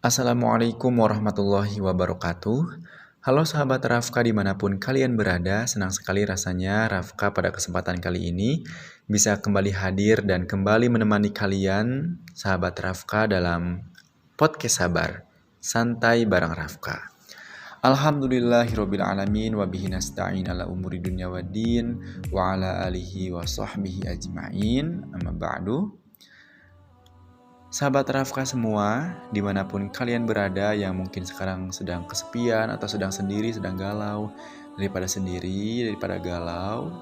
Assalamualaikum warahmatullahi wabarakatuh. Halo sahabat Rafka dimanapun kalian berada, senang sekali rasanya Rafka pada kesempatan kali ini bisa kembali hadir dan kembali menemani kalian sahabat Rafka dalam podcast Sabar, Santai bareng Rafka. Alhamdulillahirrabbilalamin wa bihi nasta'in ala umuri dunya waddin wa ala alihi wa sahbihi ajma'in amma ba'du. Sahabat Rafka semua, dimanapun kalian berada yang mungkin sekarang sedang kesepian atau sedang sendiri, sedang galau. Daripada galau,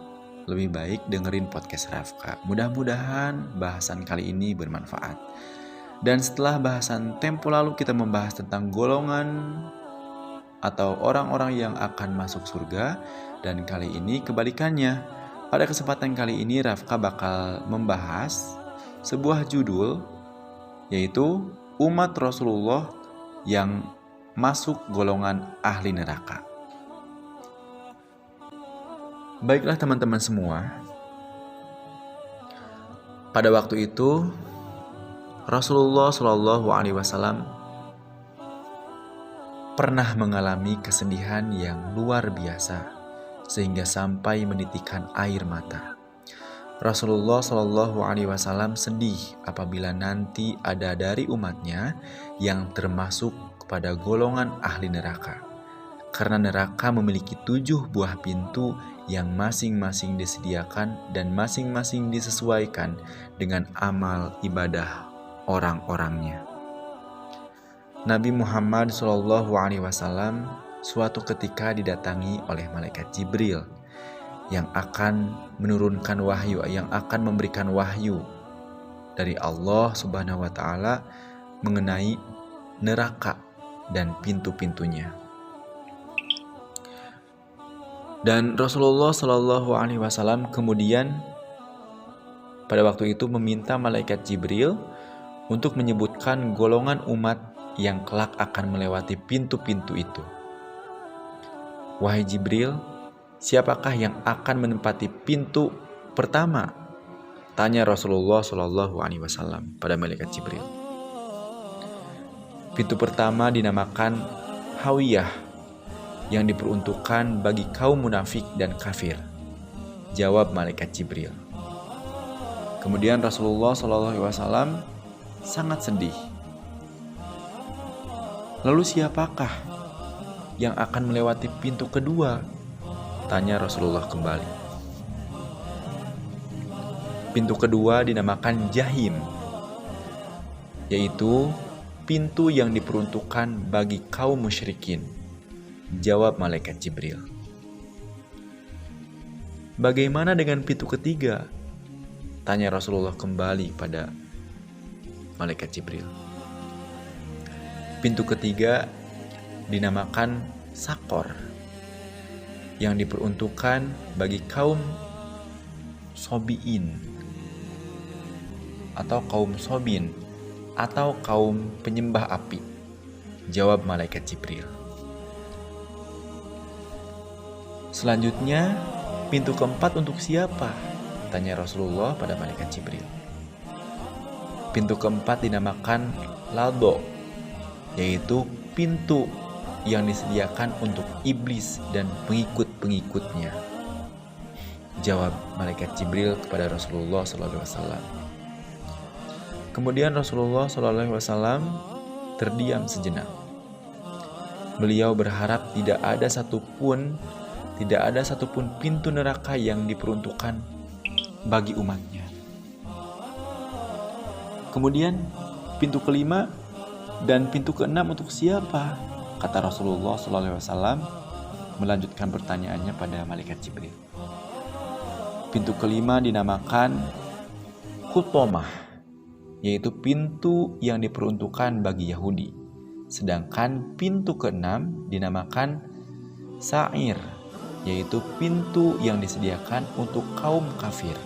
lebih baik dengerin podcast Rafka. Mudah-mudahan bahasan kali ini bermanfaat. Dan setelah bahasan tempo lalu kita membahas tentang golongan atau orang-orang yang akan masuk surga. Dan kali ini kebalikannya. Pada kesempatan kali ini Rafka bakal membahas sebuah judul, yaitu umat Rasulullah yang masuk golongan ahli neraka. Baiklah teman-teman semua, pada waktu itu Rasulullah SAW pernah mengalami kesedihan yang luar biasa sehingga sampai menitikkan air mata. Rasulullah SAW sedih apabila nanti ada dari umatnya yang termasuk kepada golongan ahli neraka. Karena neraka memiliki 7 buah pintu yang masing-masing disediakan dan masing-masing disesuaikan dengan amal ibadah orang-orangnya. Nabi Muhammad SAW suatu ketika didatangi oleh malaikat Jibril yang akan menurunkan wahyu, yang akan memberikan wahyu dari Allah Subhanahu wa taala mengenai neraka dan pintu-pintunya. Dan Rasulullah SAW kemudian pada waktu itu meminta malaikat Jibril untuk menyebutkan golongan umat yang kelak akan melewati pintu-pintu itu. Wahai Jibril, siapakah yang akan menempati pintu pertama? Tanya Rasulullah SAW pada malaikat Jibril. Pintu pertama dinamakan Hawiyah, yang diperuntukkan bagi kaum munafik dan kafir. Jawab malaikat Jibril. Kemudian Rasulullah SAW sangat sedih. Lalu siapakah yang akan melewati pintu kedua? Tanya Rasulullah kembali. Pintu kedua dinamakan Jahim, yaitu pintu yang diperuntukkan bagi kaum musyrikin. Jawab malaikat Jibril. Bagaimana dengan pintu ketiga? Tanya Rasulullah kembali pada malaikat Jibril. Pintu ketiga dinamakan Sakor, yang diperuntukkan bagi kaum Sobiin atau kaum Sobin atau kaum penyembah api. Jawab malaikat Jibril. Selanjutnya, pintu keempat untuk siapa? Tanya Rasulullah pada malaikat Jibril. Pintu keempat dinamakan Lado, yaitu pintu yang disediakan untuk iblis dan pengikut-pengikutnya. Jawab malaikat Jibril kepada Rasulullah SAW. Kemudian Rasulullah SAW terdiam sejenak. Beliau berharap tidak ada satupun pintu neraka yang diperuntukkan bagi umatnya. Kemudian pintu kelima dan pintu keenam untuk siapa? Kata Rasulullah SAW melanjutkan pertanyaannya pada malaikat Jibril. Pintu kelima dinamakan Hutomah, yaitu pintu yang diperuntukkan bagi Yahudi. Sedangkan pintu keenam dinamakan Sa'ir, yaitu pintu yang disediakan untuk kaum kafir.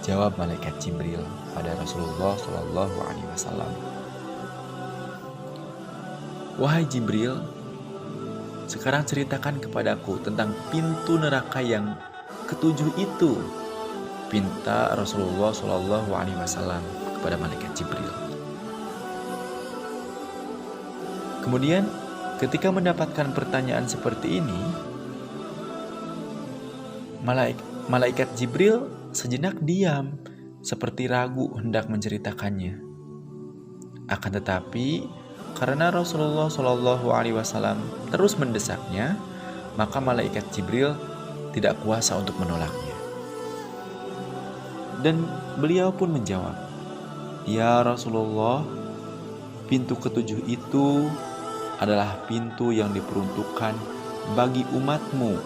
Jawab malaikat Jibril pada Rasulullah SAW. Wahai Jibril, sekarang ceritakan kepadaku tentang pintu neraka yang ketujuh itu. Pinta Rasulullah SAW kepada malaikat Jibril. Kemudian ketika mendapatkan pertanyaan seperti ini, malaikat Jibril sejenak diam, seperti ragu hendak menceritakannya. Akan tetapi, karena Rasulullah Shallallahu Alaihi Wasallam terus mendesaknya, maka malaikat Jibril tidak kuasa untuk menolaknya. Dan beliau pun menjawab, "Ya Rasulullah, pintu ketujuh itu adalah pintu yang diperuntukkan bagi umatmu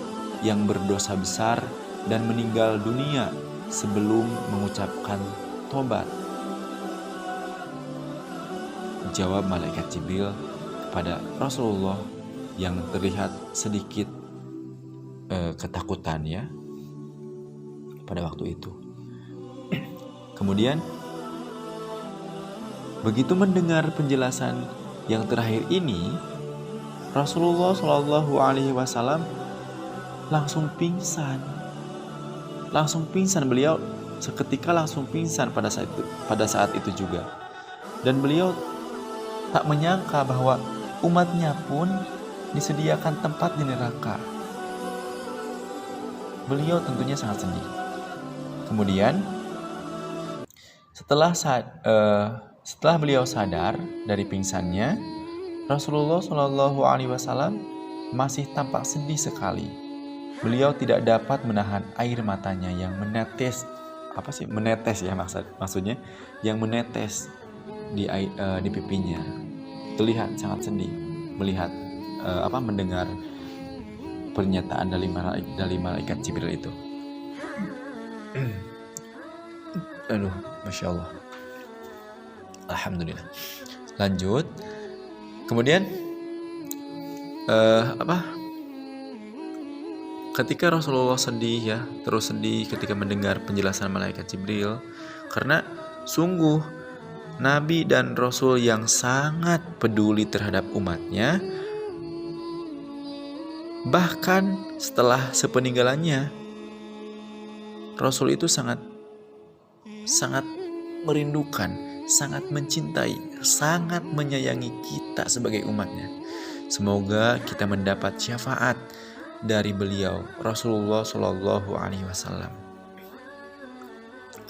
yang berdosa besar dan meninggal dunia sebelum mengucapkan tobat." Jawab malaikat Jibril kepada Rasulullah yang terlihat sedikit ketakutan ya pada waktu itu. Kemudian begitu mendengar penjelasan yang terakhir ini, Rasulullah Shallallahu Alaihi Wasallam langsung pingsan. Beliau seketika langsung pingsan pada saat itu juga. Dan beliau tak menyangka bahwa umatnya pun disediakan tempat di neraka. Beliau tentunya sangat sedih. Kemudian setelah beliau sadar dari pingsannya, Rasulullah Shallallahu Alaihi Wasallam masih tampak sedih sekali. Beliau tidak dapat menahan air matanya yang menetes yang menetes di pipinya. Terlihat sangat sedih melihat mendengar pernyataan dari malaikat Jibril itu. Aduh, Masya Allah. Alhamdulillah. Lanjut. Kemudian ketika Rasulullah terus sedih ketika mendengar penjelasan malaikat Jibril, karena sungguh Nabi dan Rasul yang sangat peduli terhadap umatnya. Bahkan setelah sepeninggalannya, Rasul itu sangat merindukan, sangat mencintai, sangat menyayangi kita sebagai umatnya. Semoga kita mendapat syafaat dari beliau, Rasulullah Shallallahu Alaihi Wasallam.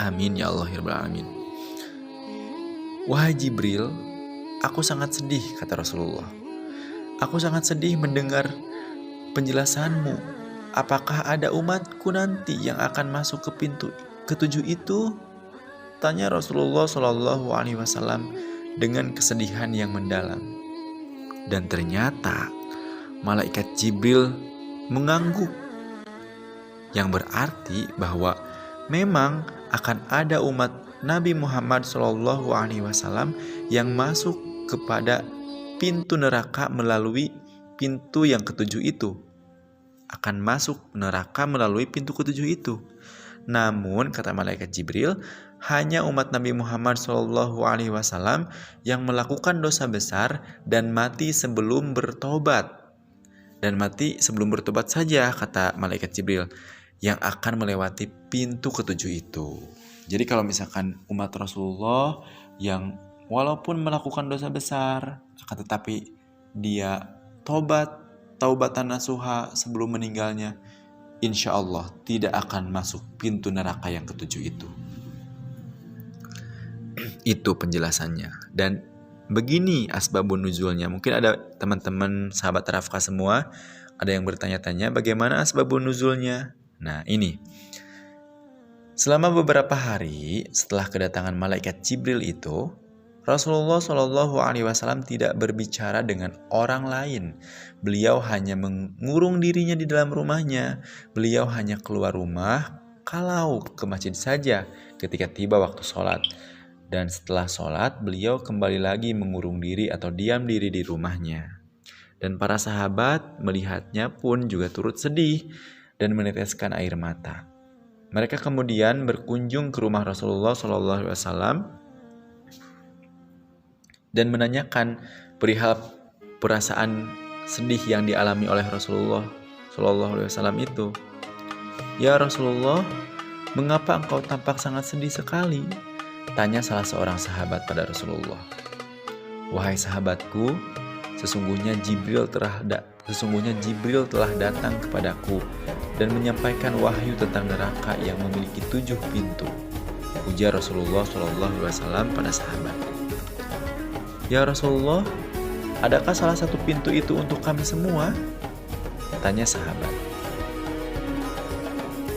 Amin ya Allah ya Rabbal Alamin. "Wahai Jibril, aku sangat sedih," kata Rasulullah. "Aku sangat sedih mendengar penjelasanmu. Apakah ada umatku nanti yang akan masuk ke pintu ketujuh itu?" tanya Rasulullah Shallallahu Alaihi Wasallam dengan kesedihan yang mendalam. Dan ternyata malaikat Jibril mengangguk, yang berarti bahwa memang akan ada umat Nabi Muhammad Shallallahu Alaihi Wasallam yang masuk kepada pintu neraka melalui pintu yang ketujuh itu. Akan masuk neraka melalui pintu ketujuh itu. Namun kata malaikat Jibril, hanya umat Nabi Muhammad Shallallahu Alaihi Wasallam yang melakukan dosa besar dan mati sebelum bertobat. Dan mati sebelum bertobat saja, kata malaikat Jibril, yang akan melewati pintu ketujuh itu. Jadi kalau misalkan umat Rasulullah yang walaupun melakukan dosa besar, akan tetapi dia taubatan nasuha sebelum meninggalnya, insya Allah tidak akan masuk pintu neraka yang ketujuh itu. Itu penjelasannya. Dan begini asbabun nuzulnya. Mungkin ada teman-teman sahabat Rafqa semua ada yang bertanya-tanya bagaimana asbabun nuzulnya. Nah ini, selama beberapa hari setelah kedatangan malaikat Jibril itu, Rasulullah Shallallahu Alaihi Wasallam tidak berbicara dengan orang lain. Beliau hanya mengurung dirinya di dalam rumahnya. Beliau hanya keluar rumah kalau ke masjid saja ketika tiba waktu sholat. Dan setelah sholat, beliau kembali lagi mengurung diri atau diam diri di rumahnya. Dan para sahabat melihatnya pun juga turut sedih dan meneteskan air mata. Mereka kemudian berkunjung ke rumah Rasulullah SAW dan menanyakan perihal perasaan sedih yang dialami oleh Rasulullah SAW itu. "Ya Rasulullah, mengapa engkau tampak sangat sedih sekali?" tanya salah seorang sahabat pada Rasulullah. "Wahai sahabatku, Sesungguhnya Jibril telah datang kepadaku dan menyampaikan wahyu tentang neraka yang memiliki 7 pintu. Ujar Rasulullah SAW pada sahabat. Ya Rasulullah, adakah salah satu pintu itu untuk kami semua? Tanya sahabat.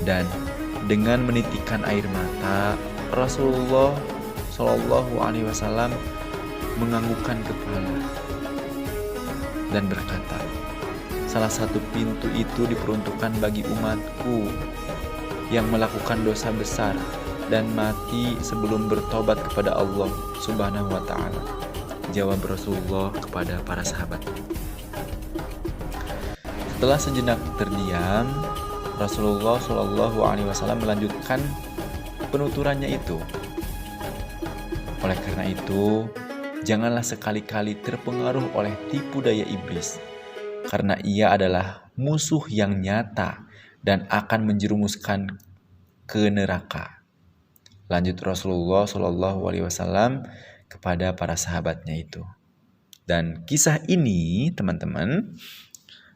Dan dengan menitikkan air mata, Rasulullah SAW menganggukkan kepala dan berkata, salah satu pintu itu diperuntukkan bagi umatku yang melakukan dosa besar dan mati sebelum bertobat kepada Allah Subhanahu wa Ta'ala. Jawab Rasulullah kepada para sahabat. Setelah sejenak terdiam, Rasulullah SAW melanjutkan penuturannya itu. Oleh karena itu, janganlah sekali-kali terpengaruh oleh tipu daya iblis, karena ia adalah musuh yang nyata dan akan menjerumuskan ke neraka. Lanjut Rasulullah SAW kepada para sahabatnya itu. Dan kisah ini, teman-teman,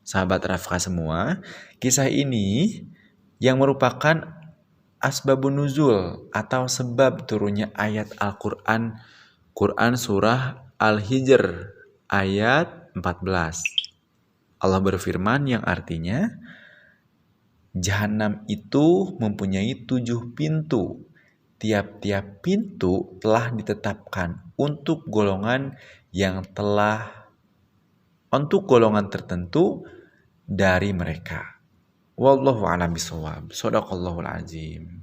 sahabat Rafqa semua, kisah ini yang merupakan asbabun nuzul atau sebab turunnya ayat Al-Quran, Quran surah Al-Hijr ayat 14. Allah berfirman yang artinya, Jahanam itu mempunyai 7 pintu. Tiap-tiap pintu telah ditetapkan untuk golongan tertentu dari mereka. Wallahu a'lam bishawab. Shadaqallahul azim.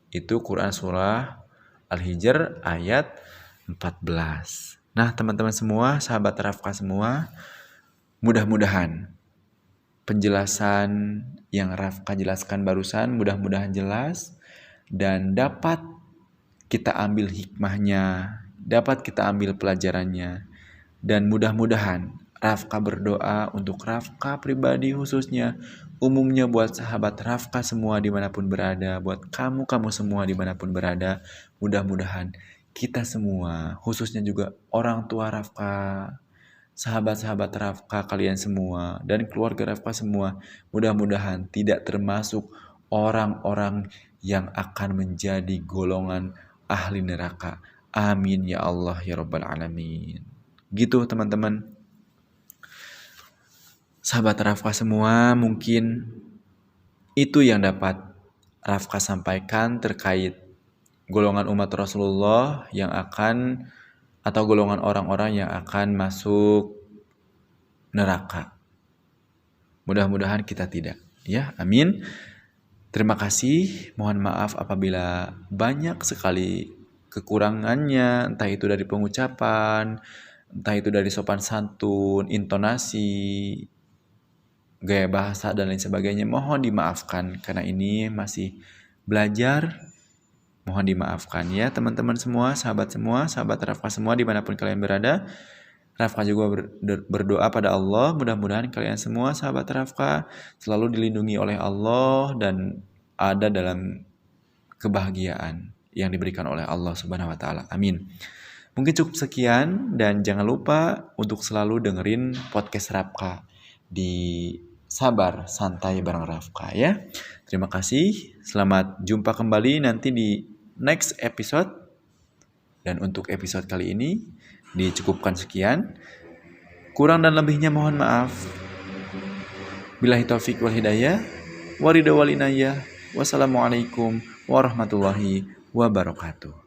Itu Quran surah Al-Hijr ayat 14. Nah, teman-teman semua, sahabat Rafqa semua, mudah-mudahan penjelasan yang Rafqa jelaskan barusan mudah-mudahan jelas dan dapat kita ambil hikmahnya, dapat kita ambil pelajarannya, dan mudah-mudahan Rafqa berdoa untuk Rafqa pribadi khususnya, umumnya buat sahabat Rafqa semua dimanapun berada, buat kamu semua dimanapun berada, mudah-mudahan kita semua, khususnya juga orang tua Rafqa, sahabat-sahabat Rafqa kalian semua, dan keluarga Rafqa semua, mudah-mudahan tidak termasuk orang-orang yang akan menjadi golongan ahli neraka. Amin ya Allah ya Rabbal Alamin. Gitu teman-teman. Sahabat Rafqa semua, mungkin itu yang dapat Rafqa sampaikan terkait golongan umat Rasulullah yang akan, atau golongan orang-orang yang akan masuk neraka. Mudah-mudahan kita tidak. Ya, amin. Terima kasih, mohon maaf apabila banyak sekali kekurangannya, entah itu dari pengucapan, entah itu dari sopan santun, intonasi, gaya bahasa, dan lain sebagainya. Mohon dimaafkan, karena ini masih belajar. Mohon dimaafkan ya teman-teman semua, sahabat Rafqa semua dimanapun kalian berada. Rafqa juga berdoa pada Allah, mudah-mudahan kalian semua sahabat Rafqa selalu dilindungi oleh Allah dan ada dalam kebahagiaan yang diberikan oleh Allah Subhanahu wa Ta'ala. Amin. Mungkin cukup sekian, dan jangan lupa untuk selalu dengerin podcast Rafqa di Sabar Santai bareng Rafqa ya. Terima kasih. Selamat jumpa kembali nanti di next episode. Dan untuk episode kali ini dicukupkan sekian. Kurang dan lebihnya mohon maaf. Billahi taufiq wal hidayah. Waridha wal inayah. Wassalamualaikum warahmatullahi wabarakatuh.